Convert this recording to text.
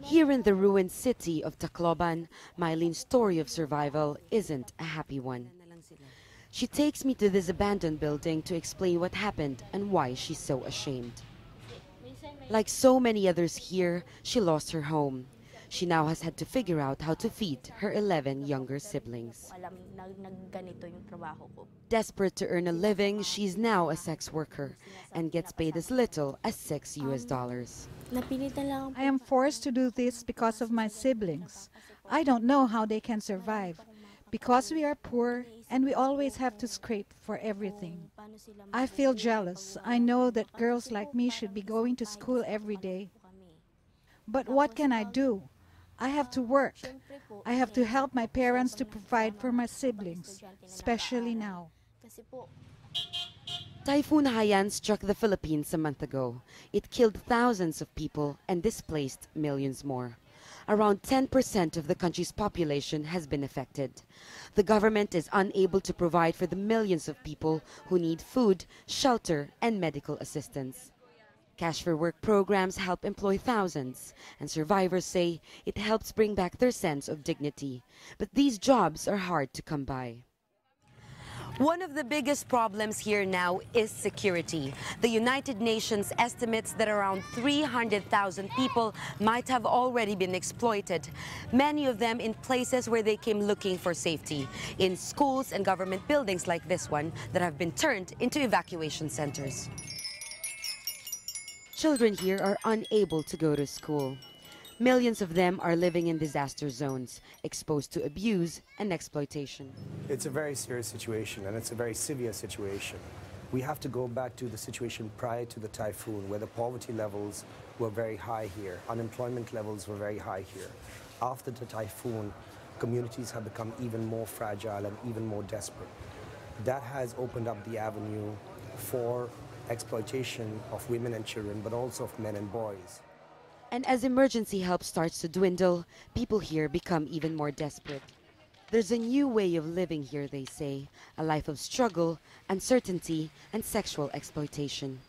Here in the ruined city of Tacloban, Mylene's story of survival isn't a happy one. She takes me to this abandoned building to explain what happened and why she's so ashamed. Like so many others here, she lost her home. She now has had to figure out how to feed her 11 younger siblings. Desperate to earn a living, she's now a sex worker and gets paid as little as $6. I am forced to do this because of my siblings. I don't know how they can survive. Because we are poor and we always have to scrape for everything. I feel jealous. I know that girls like me should be going to school every day. But what can I do? I have to work. I have to help my parents to provide for my siblings, especially now. Typhoon Haiyan struck the Philippines a month ago. It killed thousands of people and displaced millions more. Around 10% of the country's population has been affected. The government is unable to provide for the millions of people who need food, shelter, and medical assistance. Cash for Work programs help employ thousands, and survivors say it helps bring back their sense of dignity. But these jobs are hard to come by. One of the biggest problems here now is security. The United Nations estimates that around 300,000 people might have already been exploited, many of them in places where they came looking for safety, in schools and government buildings like this one that have been turned into evacuation centers. Children here are unable to go to school. Millions of them are living in disaster zones, exposed to abuse and exploitation. It's a very serious situation, and it's a very severe situation. We have to go back to the situation prior to the typhoon, where the poverty levels were very high here, unemployment levels were very high here. After the typhoon, communities have become even more fragile and even more desperate. That has opened up the avenue for exploitation of women and children, but also of men and boys. And as emergency help starts to dwindle, people here become even more desperate. There's a new way of living here, they say, a life of struggle, uncertainty, and sexual exploitation.